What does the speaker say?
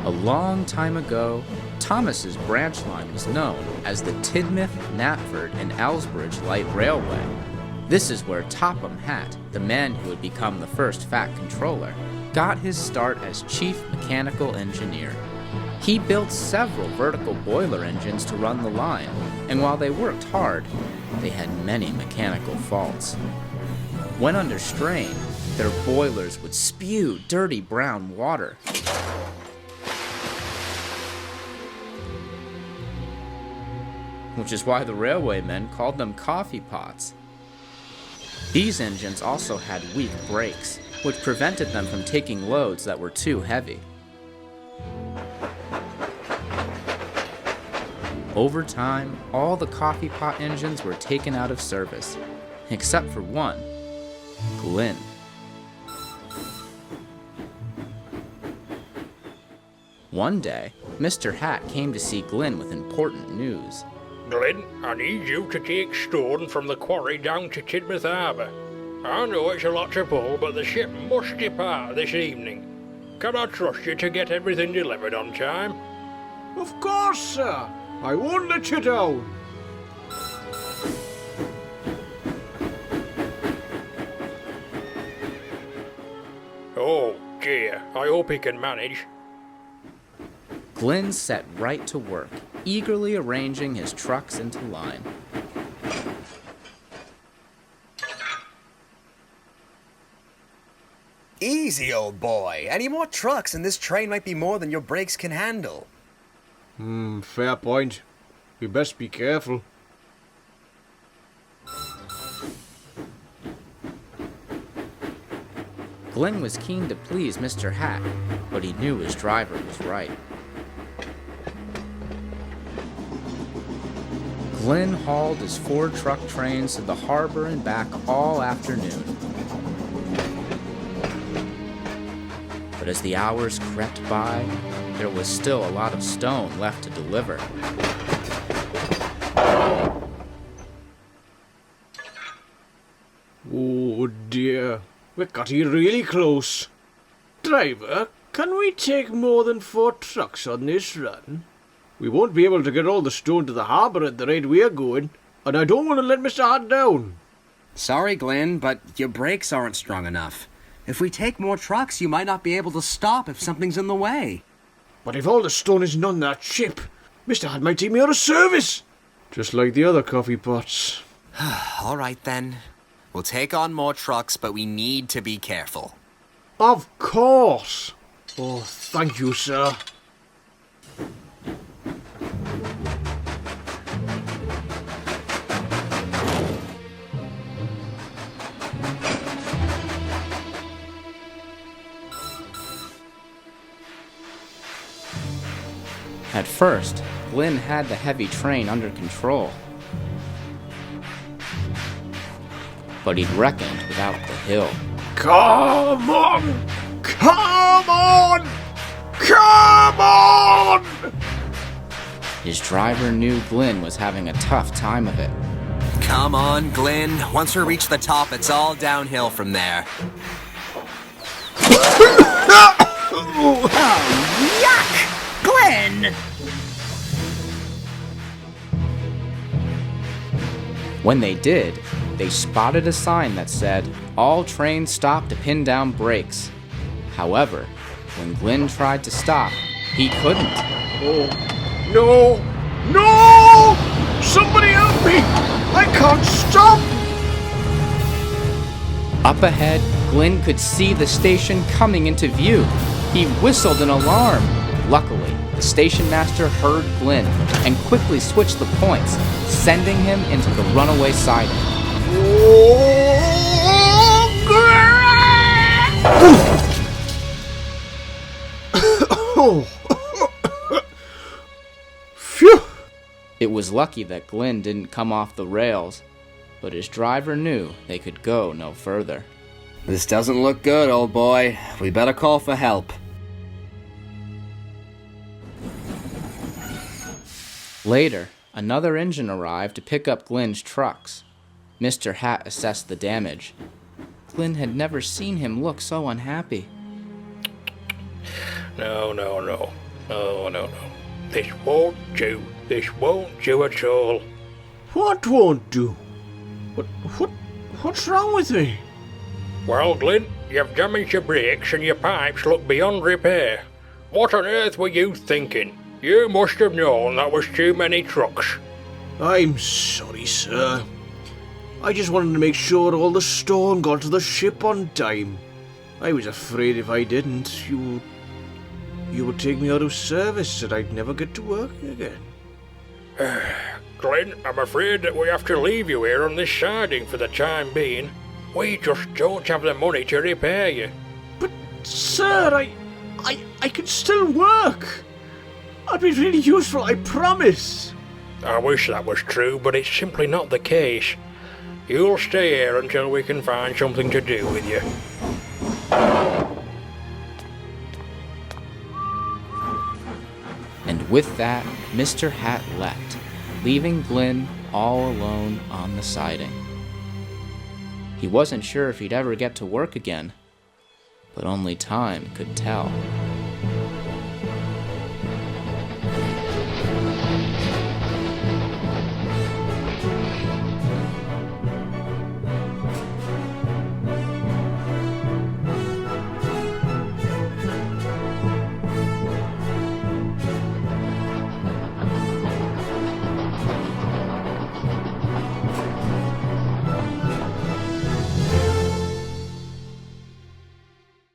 A long time ago, Thomas's branch line was known as the Tidmouth, Knapford, and Elsbridge Light Railway. This is where Topham Hatt, the man who would become the first Fat Controller, got his start as chief mechanical engineer. He built several vertical boiler engines to run the line, and while they worked hard, they had many mechanical faults. When under strain, their boilers would spew dirty brown water. Which is why the railwaymen called them coffee pots. These engines also had weak brakes, which prevented them from taking loads that were too heavy. Over time, all the coffee pot engines were taken out of service, except for one, Glynn. One day, Mr. Hatt came to see Glynn with important news. Glynn, I need you to take stone from the quarry down to Tidmouth Harbour. I know it's a lot to pull, but the ship must depart this evening. Can I trust you to get everything delivered on time? Of course, sir. I won't let you down. Oh dear, I hope he can manage. Glynn set right to work, eagerly arranging his trucks into line. Easy, old boy. Any more trucks and this train might be more than your brakes can handle. Fair point. We best be careful. Glynn was keen to please Mr. Hatt, but he knew his driver was right. Glynn hauled his 4 truck trains to the harbor and back all afternoon. But as the hours crept by, there was still a lot of stone left to deliver. Oh dear, we're getting really close. Driver, can we take more than 4 trucks on this run? We won't be able to get all the stone to the harbour at the rate we're going, and I don't want to let Mr. Hart down. Sorry, Glynn, but your brakes aren't strong enough. If we take more trucks, you might not be able to stop if something's in the way. But if all the stone isn't on that ship, Mr. Hart might take me out of service. Just like the other coffee pots. All right, then. We'll take on more trucks, but we need to be careful. Of course. Oh, thank you, sir. At first, Glynn had the heavy train under control. But he'd reckoned without the hill. Come on! Come on! Come on! His driver knew Glynn was having a tough time of it. Come on, Glynn. Once we reach the top, it's all downhill from there. Oh, yuck! Glynn! When they did, they spotted a sign that said, "All trains stop to pin down brakes." However, when Glynn tried to stop, he couldn't. Oh, no! No! Somebody help me! I can't stop! Up ahead, Glynn could see the station coming into view. He whistled an alarm. Luckily, the station master heard Glynn and quickly switched the points, sending him into the runaway siding. Oh! Phew! It was lucky that Glynn didn't come off the rails, but his driver knew they could go no further. This doesn't look good, old boy. We better call for help. Later, another engine arrived to pick up Glynn's trucks. Mr. Hatt assessed the damage. Glynn had never seen him look so unhappy. No. Oh, no. This won't do. This won't do at all. What won't do? What's wrong with me? Well, Glynn, you've damaged your brakes and your pipes look beyond repair. What on earth were you thinking? You must have known that was too many trucks. I'm sorry, sir. I just wanted to make sure all the stone got to the ship on time. I was afraid if I didn't, you would take me out of service and I'd never get to work again. Glynn, I'm afraid that we have to leave you here on this siding for the time being. We just don't have the money to repair you. But, sir, I can still work. I'd be really useful, I promise. I wish that was true, but it's simply not the case. You'll stay here until we can find something to do with you. And with that, Mr. Hat left, leaving Glynn all alone on the siding. He wasn't sure if he'd ever get to work again, but only time could tell.